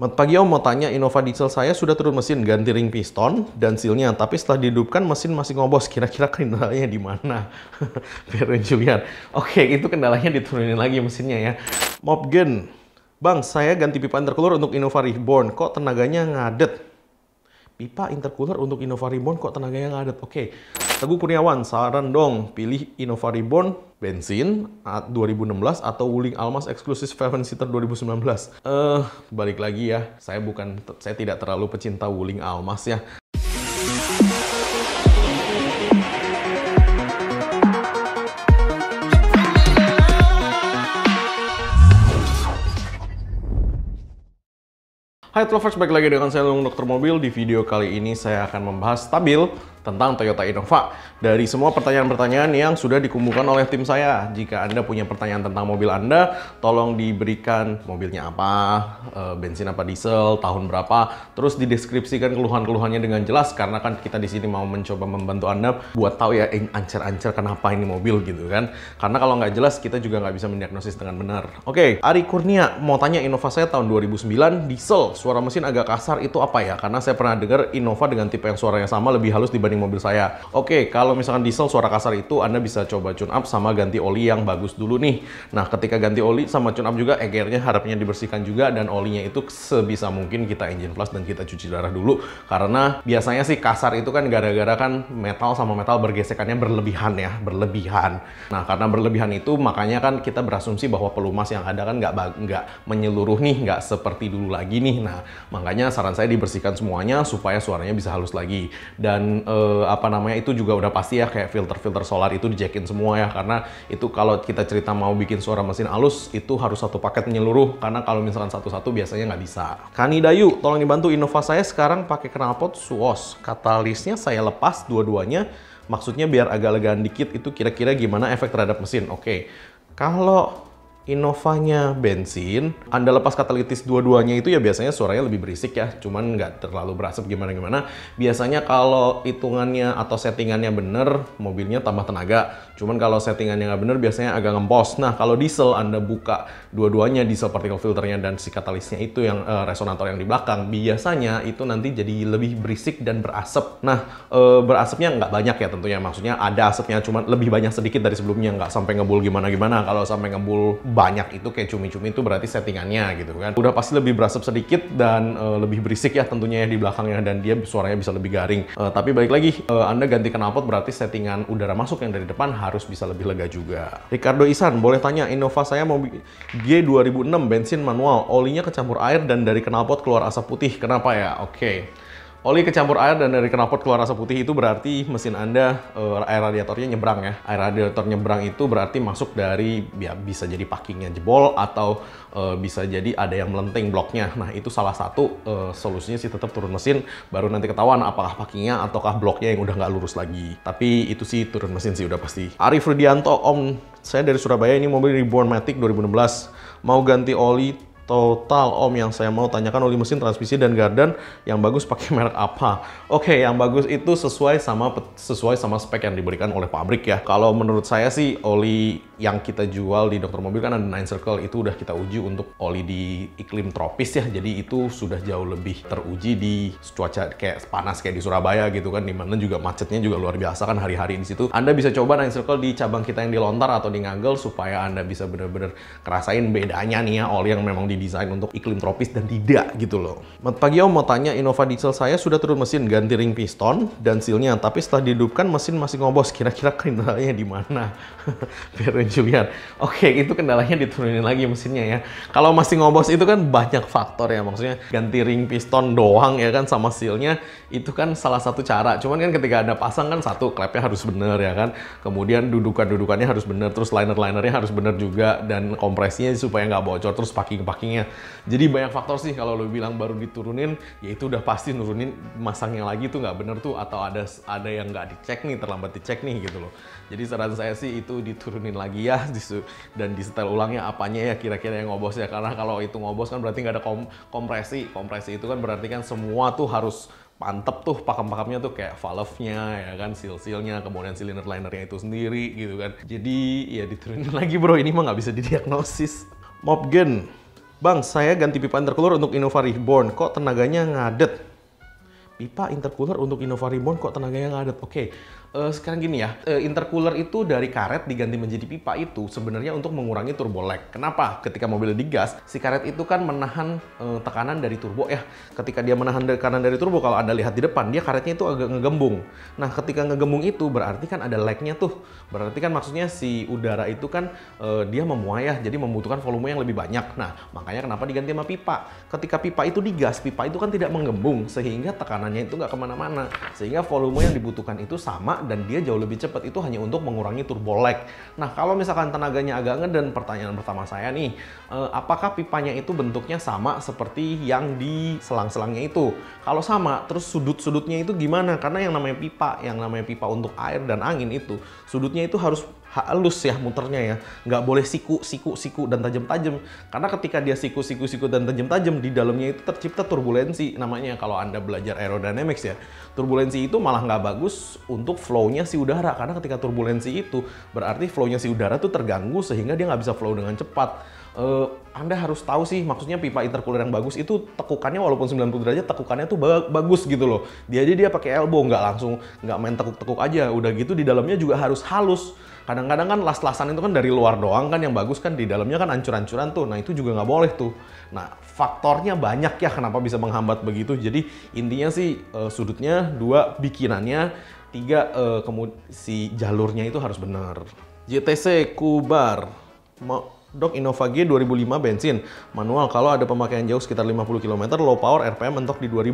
Selamat pagi Om, mau tanya Innova diesel saya sudah turun mesin ganti ring piston dan sealnya, tapi setelah dihidupkan mesin masih ngobos. Kira-kira kendalanya di mana? Veren Julian. Oke, itu kendalanya diturunin lagi mesinnya ya. Mobgen, Bang, saya ganti pipa intercooler untuk Innova Reborn. Kok tenaganya ngadet? Pipa intercooler untuk Innova Reborn kok tenaganya ngadet? Oke. Teguh Kurniawan, saran dong, pilih Innova Reborn bensin 2016 atau Wuling Almas Exclusive 7-seater 2019. Balik lagi ya, saya tidak terlalu pecinta Wuling Almas ya. Hai Lovers, balik lagi dengan saya Lung Dokter Mobil. Di video kali ini saya akan membahas stabil tentang Toyota Innova. Dari semua pertanyaan-pertanyaan yang sudah dikumpulkan oleh tim saya. Jika Anda punya pertanyaan tentang mobil Anda, tolong diberikan mobilnya apa, bensin apa diesel, tahun berapa, terus dideskripsikan keluhan-keluhannya dengan jelas, karena kan kita di sini mau mencoba membantu Anda buat tahu ya ancer-ancer kenapa ini mobil gitu kan. Karena kalau nggak jelas kita juga nggak bisa mendiagnosis dengan benar. Oke, Ari Kurnia mau tanya Innova saya tahun 2009 diesel, suara mesin agak kasar, itu apa ya? Karena saya pernah dengar Innova dengan tipe yang suaranya sama lebih halus dibanding mobil saya. Oke, kalau misalkan diesel suara kasar itu Anda bisa coba tune up sama ganti oli yang bagus dulu nih. Nah, ketika ganti oli sama tune up juga, EGR-nya harapnya dibersihkan juga, dan olinya itu sebisa mungkin kita engine flush dan kita cuci darah dulu. Karena biasanya sih kasar itu kan gara-gara kan metal sama metal bergesekannya berlebihan ya, berlebihan. Nah, karena berlebihan itu makanya kan kita berasumsi bahwa pelumas yang ada kan nggak menyeluruh nih, nggak seperti dulu lagi nih. Nah, makanya saran saya dibersihkan semuanya supaya suaranya bisa halus lagi. Dan itu juga udah pasti ya, kayak filter solar itu dicekin semua ya, karena itu kalau kita cerita mau bikin suara mesin halus itu harus satu paket menyeluruh, karena kalau misalkan satu-satu biasanya nggak bisa. Kani Dayu, tolong dibantu, Innova saya sekarang pakai knalpot Suos, katalisnya saya lepas dua-duanya, maksudnya biar agak legaan dikit, itu kira-kira gimana efek terhadap mesin? Oke, kalau Innovanya bensin, Anda lepas katalitis dua-duanya itu ya biasanya suaranya lebih berisik ya, cuman nggak terlalu berasap gimana-gimana. Biasanya kalau hitungannya atau settingannya bener, mobilnya tambah tenaga. Cuman kalau settingannya nggak bener, biasanya agak ngempos. Nah, kalau diesel, Anda buka dua-duanya, diesel particle filternya dan si katalisnya itu yang resonator yang di belakang, biasanya itu nanti jadi lebih berisik dan berasap. Nah, berasapnya nggak banyak ya tentunya, maksudnya ada asapnya, cuman lebih banyak sedikit dari sebelumnya, nggak sampai ngebul gimana-gimana. Kalau sampai ngebul banyak itu kayak cumi-cumi itu berarti settingannya gitu kan. Udah pasti lebih berasap sedikit dan lebih berisik ya tentunya ya di belakangnya, dan dia suaranya bisa lebih garing. Tapi balik lagi, Anda ganti knalpot berarti settingan udara masuk yang dari depan harus bisa lebih lega juga. Ricardo Isan, boleh tanya, Innova saya mau G 2006 bensin manual, olinya kecampur air dan dari knalpot keluar asap putih. Kenapa ya? Oke. Oli kecampur air dan dari knalpot keluar asap putih itu berarti mesin Anda, air radiatornya nyebrang ya. Air radiator nyebrang itu berarti masuk dari, ya bisa jadi packingnya jebol atau bisa jadi ada yang melenting bloknya. Nah, itu salah satu solusinya sih tetap turun mesin, baru nanti ketahuan apakah packingnya ataukah bloknya yang udah nggak lurus lagi. Tapi itu sih turun mesin sih udah pasti. Arif Rudianto, Om, saya dari Surabaya, ini mobil Reborn Matic 2016. Mau ganti oli total Om, yang saya mau tanyakan oli mesin, transmisi, dan gardan yang bagus pakai merek apa? Oke, yang bagus itu sesuai sama spek yang diberikan oleh pabrik ya. Kalau menurut saya sih oli yang kita jual di Dokter Mobil kan ada 9 Circle, itu udah kita uji untuk oli di iklim tropis ya. Jadi itu sudah jauh lebih teruji di cuaca kayak panas kayak di Surabaya gitu kan, dimana juga macetnya juga luar biasa kan hari-hari di situ. Anda bisa coba 9 Circle di cabang kita yang di Lontar atau di Ngagel supaya Anda bisa bener-bener ngerasain bedanya nih ya, oli yang memang didesain untuk iklim tropis dan tidak gitu loh. Selamat pagi Om, mau tanya, Innova diesel saya sudah turun mesin ganti ring piston dan sealnya, tapi setelah dihidupkan mesin masih ngobos. Kira-kira kendalanya di mana? Veren Julian. Oke, itu kendalanya diturunin lagi mesinnya ya. Kalau masih ngobos itu kan banyak faktor ya, maksudnya ganti ring piston doang ya kan sama sealnya itu kan salah satu cara. Cuman kan ketika Anda pasang kan satu, klepnya harus bener ya kan. Kemudian dudukannya harus bener, terus linernya harus bener juga, dan kompresinya supaya nggak bocor, terus packingnya. Jadi banyak faktor sih. Kalau lo bilang baru diturunin, ya itu udah pasti nurunin, masangnya lagi tuh nggak bener tuh, atau ada yang nggak dicek nih, terlambat dicek nih gitu loh. Jadi saran saya sih itu diturunin lagi ya, dan disetel ulangnya apanya ya kira-kira yang ngobos ya. Karena kalau itu ngobos kan berarti nggak ada kompresi itu kan berarti kan semua tuh harus mantep tuh, pakem-pakemnya tuh kayak valve-nya ya kan, seal-sealnya, kemudian silinder linernya itu sendiri gitu kan. Jadi ya diturunin lagi bro, ini mah nggak bisa didiagnosis. Mobgen, Bang, saya ganti pipa intercooler untuk Innova Reborn, kok tenaganya ngadet? Pipa intercooler untuk Innova Reborn kok tenaganya ngadet? Oke, sekarang gini ya, intercooler itu dari karet diganti menjadi pipa itu sebenarnya untuk mengurangi turbo lag. Kenapa? Ketika mobil digas, si karet itu kan menahan tekanan dari turbo ya. Ketika dia menahan tekanan dari turbo, kalau Anda lihat di depan, dia karetnya itu agak ngegembung. Nah, ketika ngegembung itu berarti kan ada lag-nya tuh. Berarti kan maksudnya si udara itu kan dia memuai ya, jadi membutuhkan volume yang lebih banyak. Nah, makanya kenapa diganti sama pipa. Ketika pipa itu digas, pipa itu kan tidak menggembung, sehingga tekanannya itu nggak kemana-mana. Sehingga volume yang dibutuhkan itu sama dan dia jauh lebih cepat, itu hanya untuk mengurangi turbo lag. Nah, kalau misalkan tenaganya agak ngeden, pertanyaan pertama saya nih, apakah pipanya itu bentuknya sama seperti yang di selang-selangnya itu? Kalau sama, terus sudut-sudutnya itu gimana? Karena yang namanya pipa untuk air dan angin itu, sudutnya itu harus halus ya muternya ya, nggak boleh siku dan tajam-tajam, karena ketika dia siku dan tajam-tajam, di dalamnya itu tercipta turbulensi namanya. Kalau Anda belajar aerodynamics ya, turbulensi itu malah nggak bagus untuk flow-nya si udara, karena ketika turbulensi itu berarti flow-nya si udara tuh terganggu sehingga dia nggak bisa flow dengan cepat. Anda harus tahu sih, maksudnya pipa intercooler yang bagus itu tekukannya walaupun 90 derajat, tekukannya tuh bagus gitu loh. Dia pakai elbow, nggak main tekuk-tekuk aja. Udah gitu di dalamnya juga harus halus. Kadang-kadang kan las-lasan itu kan dari luar doang kan yang bagus, kan di dalamnya kan ancur-ancuran tuh. Nah, itu juga nggak boleh tuh. Nah, faktornya banyak ya kenapa bisa menghambat begitu. Jadi intinya sih sudutnya, 2 bikinannya, 3 si jalurnya itu harus benar. JTC Kubar. Dok, Innova G 2005 bensin, manual, kalau ada pemakaian jauh sekitar 50 km, low power, RPM mentok di 2000.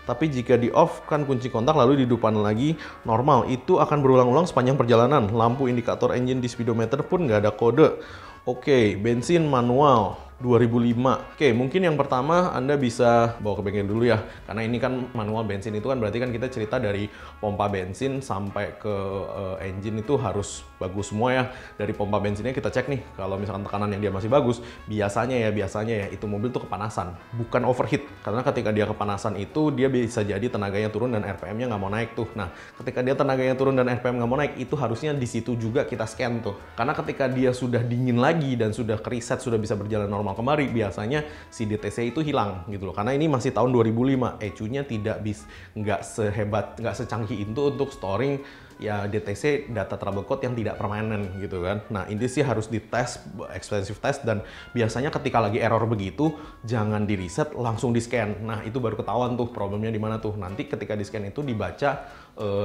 Tapi jika di off kan kunci kontak lalu dihidupan lagi normal, itu akan berulang-ulang sepanjang perjalanan. Lampu indikator engine di speedometer pun nggak ada kode. Oke, bensin manual 2005. Oke, mungkin yang pertama Anda bisa bawa ke bengkel dulu ya. Karena ini kan manual bensin itu kan berarti kan kita cerita dari pompa bensin sampai ke engine itu harus bagus semua ya. Dari pompa bensinnya kita cek nih, kalau misalkan tekanan yang dia masih bagus, biasanya ya itu mobil tuh kepanasan, bukan overheat. Karena ketika dia kepanasan itu dia bisa jadi tenaganya turun dan RPM-nya nggak mau naik tuh. Nah, ketika dia tenaganya turun dan RPM nggak mau naik, itu harusnya di situ juga kita scan tuh. Karena ketika dia sudah dingin lagi dan sudah kereset, sudah bisa berjalan normal kembali, biasanya si DTC itu hilang gitu loh. Karena ini masih tahun 2005, ECU-nya nggak secanggih itu untuk storing ya DTC, data trouble code yang tidak permanen gitu kan. Nah, ini sih harus dites, expensive test, dan biasanya ketika lagi error begitu jangan di reset, langsung di scan. Nah, itu baru ketahuan tuh problemnya di mana tuh. Nanti ketika di scan itu dibaca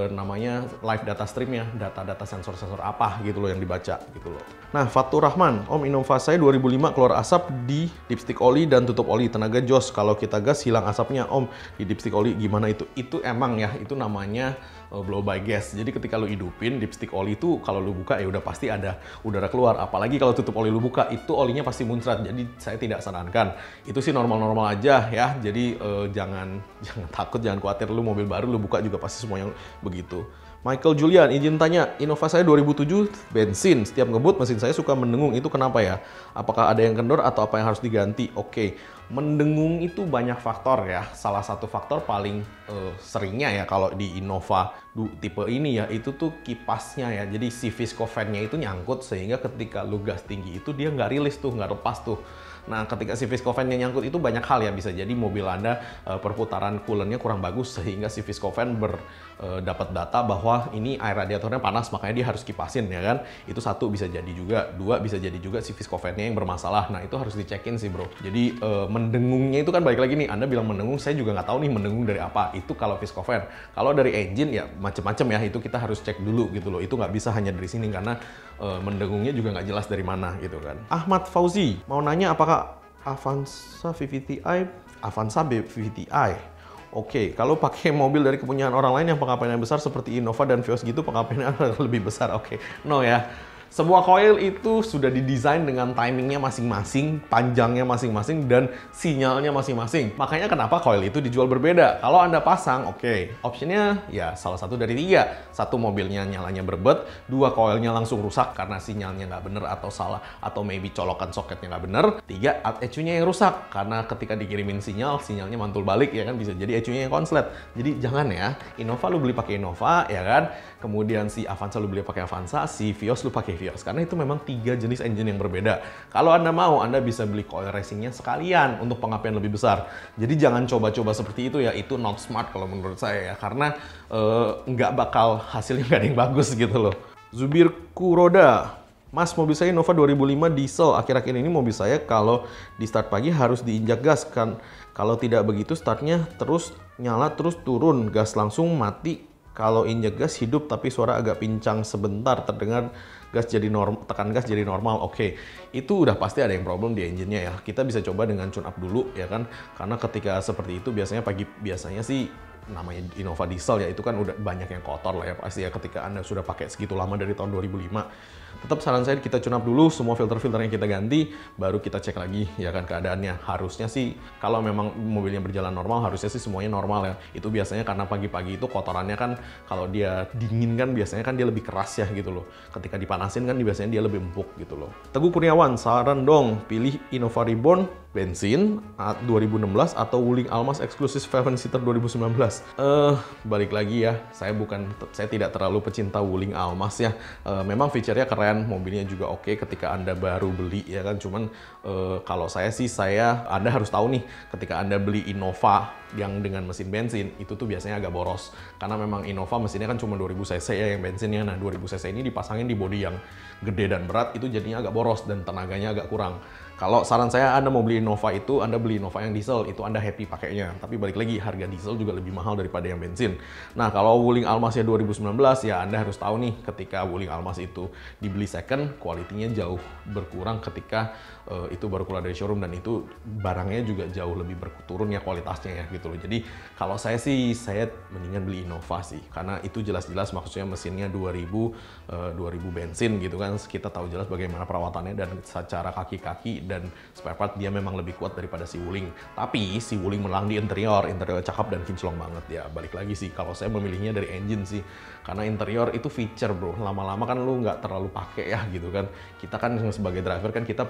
namanya live data streamnya, data-data sensor-sensor apa gitu loh yang dibaca gitu loh. Nah, Fatur Rahman, Om, Innova saya 2005 keluar asap di dipstick oli dan tutup oli, tenaga jos, kalau kita gas hilang asapnya Om, di dipstick oli gimana itu? Itu emang ya, itu namanya blow by gas. Jadi ketika lu hidupin dipstick oli itu, kalau lu buka ya udah pasti ada udara keluar. Apalagi kalau tutup oli lu buka, itu olinya pasti muncrat. Jadi saya tidak sarankan. Itu sih normal-normal aja ya. Jadi jangan takut, jangan khawatir. Lu mobil baru lu buka juga pasti semuanya begitu. Michael Julian, izin tanya, Innova saya 2007 bensin, setiap ngebut mesin saya suka mendengung, itu kenapa ya? Apakah ada yang kendor atau apa yang harus diganti? Oke, mendengung itu banyak faktor ya. Salah satu faktor paling seringnya ya kalau di Innova tipe ini ya, itu tuh kipasnya ya. Jadi si viscofan-nya itu nyangkut sehingga ketika lu gas tinggi itu dia nggak rilis tuh, nggak lepas tuh. Nah, ketika si viscofan-nya nyangkut itu banyak hal ya, bisa jadi mobil Anda perputaran coolant-nya kurang bagus sehingga si viscofan dapat data bahwa ini air radiatornya panas, makanya dia harus kipasin ya kan. Itu satu bisa jadi juga. 2 bisa jadi juga si viscofan-nya yang bermasalah. Nah, itu harus dicekin sih bro. Jadi mendengungnya itu kan balik lagi nih, Anda bilang mendengung, saya juga nggak tahu nih mendengung dari apa. Itu kalau viscofan. Kalau dari engine ya macem-macem ya, itu kita harus cek dulu gitu loh. Itu nggak bisa hanya dari sini karena mendengungnya juga nggak jelas dari mana gitu kan. Ahmad Fauzi mau nanya, apakah Avanza VVTi, Avanza VVTi. Oke, kalau pakai mobil dari kepunyaan orang lain yang pengapaiannya besar seperti Innova dan Vios gitu, pengapaiannya lebih besar. Oke, no ya. Sebuah coil itu sudah didesain dengan timingnya masing-masing, panjangnya masing-masing, dan sinyalnya masing-masing. Makanya kenapa coil itu dijual berbeda. Kalau Anda pasang, oke, optionnya ya salah satu dari 3. 1, mobilnya nyalanya berbet. 2, coilnya langsung rusak karena sinyalnya nggak bener atau salah, atau maybe colokan soketnya nggak bener. 3, ECU-nya yang rusak karena ketika dikirimin sinyalnya mantul balik ya kan, bisa jadi ECU-nya yang konslet. Jadi jangan ya, Innova lu beli pakai Innova ya kan, kemudian si Avanza lu beli pakai Avanza, si Vios lu pakai viewers, karena itu memang 3 jenis engine yang berbeda. Kalau Anda mau, Anda bisa beli coil racingnya sekalian untuk pengapian lebih besar. Jadi jangan coba-coba seperti itu ya, itu not smart kalau menurut saya ya, karena nggak bakal hasilnya nggak ada yang bagus gitu loh. Zubir Kuroda, Mas, mobil saya Innova 2005 diesel. Akhir-akhir ini mobil saya kalau di start pagi harus diinjak gas kan. Kalau tidak begitu startnya terus nyala terus turun, gas langsung mati. Kalau injak gas hidup tapi suara agak pincang sebentar, terdengar gas jadi tekan gas jadi normal. Oke, itu udah pasti ada yang problem di engine-nya ya. Kita bisa coba dengan tune up dulu ya kan. Karena ketika seperti itu biasanya sih namanya Innova diesel ya, itu kan udah banyak yang kotor lah ya pasti ya ketika Anda sudah pakai segitu lama dari tahun 2005. Tetap saran saya kita tune up dulu, semua filter-filter yang kita ganti, baru kita cek lagi ya kan keadaannya. Harusnya sih kalau memang mobilnya berjalan normal, harusnya sih semuanya normal ya. Itu biasanya karena pagi-pagi itu kotorannya kan kalau dia dingin kan biasanya kan dia lebih keras ya gitu loh. Ketika dipanasin kan biasanya dia lebih empuk gitu loh. Teguh Kurniawan, saran dong, pilih Innova Reborn bensin 2016 atau Wuling Almas Exclusive 7-seater 2019. Balik lagi ya, saya tidak terlalu pecinta Wuling Almas ya. Memang fiturnya keren, mobilnya juga oke ketika Anda baru beli ya kan. Cuman kalau Anda harus tahu nih, ketika Anda beli Innova yang dengan mesin bensin itu tuh biasanya agak boros, karena memang Innova mesinnya kan cuma 2000 cc ya yang bensinnya. Nah 2000 cc ini dipasangin di bodi yang gede dan berat, itu jadinya agak boros dan tenaganya agak kurang. Kalau saran saya Anda mau beli Innova itu, Anda beli Innova yang diesel, itu Anda happy pakainya. Tapi balik lagi, harga diesel juga lebih mahal daripada yang bensin. Nah, kalau Wuling Almasnya 2019, ya Anda harus tahu nih, ketika Wuling Almas itu dibeli second, kualitinya jauh berkurang ketika itu baru keluar dari showroom, dan itu barangnya juga jauh lebih berturun ya kualitasnya ya gitu loh. Jadi, kalau saya mendingan beli Innova sih, karena itu jelas-jelas maksudnya mesinnya 2000 bensin gitu kan. Kita tahu jelas bagaimana perawatannya, dan secara kaki-kaki dan spare part dia memang lebih kuat daripada si Wuling. Tapi si Wuling menang di interior cakep dan kinclong banget ya. Balik lagi sih, kalau saya memilihnya dari engine sih, karena interior itu feature bro. Lama-lama kan lu nggak terlalu pakai ya gitu kan. Kita kan sebagai driver kan kita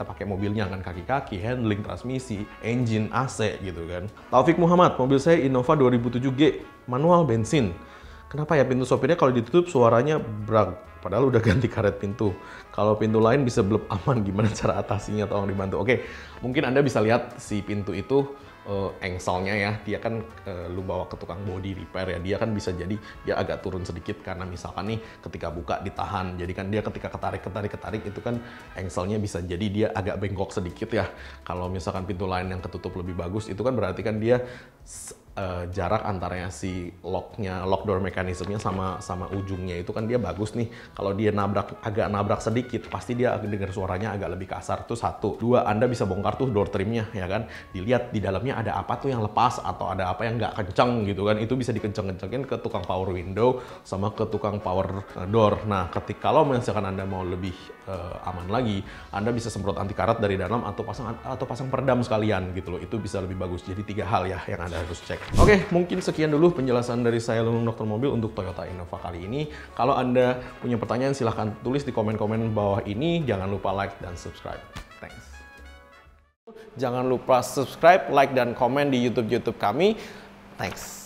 pakai mobilnya kan, kaki-kaki, handling, transmisi, engine, AC gitu kan. Taufik Muhammad, mobil saya Innova 2007G manual bensin. Kenapa ya pintu sopirnya kalau ditutup suaranya brak? Padahal udah ganti karet pintu. Kalau pintu lain bisa blep aman, gimana cara atasinya? Tolong dibantu. Oke, mungkin Anda bisa lihat si pintu itu engselnya ya. Dia kan lu bawa ke tukang body repair ya. Dia kan bisa jadi dia agak turun sedikit karena misalkan nih ketika buka ditahan. Jadi kan dia ketika ketarik itu kan engselnya bisa jadi dia agak bengkok sedikit ya. Kalau misalkan pintu lain yang ketutup lebih bagus, itu kan berarti kan dia jarak antaranya si lock door mekanismenya sama ujungnya itu kan dia bagus nih. Kalau dia agak nabrak sedikit, pasti dia dengar suaranya agak lebih kasar. Itu satu. Dua, Anda bisa bongkar tuh door trimnya ya kan. Dilihat di dalamnya ada apa tuh yang lepas atau ada apa yang nggak kencang gitu kan. Itu bisa dikenceng-kencengin ke tukang power window sama ke tukang power door. Nah, kalau misalkan Anda mau lebih aman lagi, Anda bisa semprot anti karat dari dalam atau pasang peredam sekalian gitu loh. Itu bisa lebih bagus. Jadi 3 hal ya yang Anda harus cek. Oke, mungkin sekian dulu penjelasan dari saya Lulung Dokter Mobil untuk Toyota Innova kali ini. Kalau Anda punya pertanyaan silahkan tulis di komen-komen bawah ini. Jangan lupa like dan subscribe. Thanks. Jangan lupa subscribe, like, dan komen di YouTube kami. Thanks.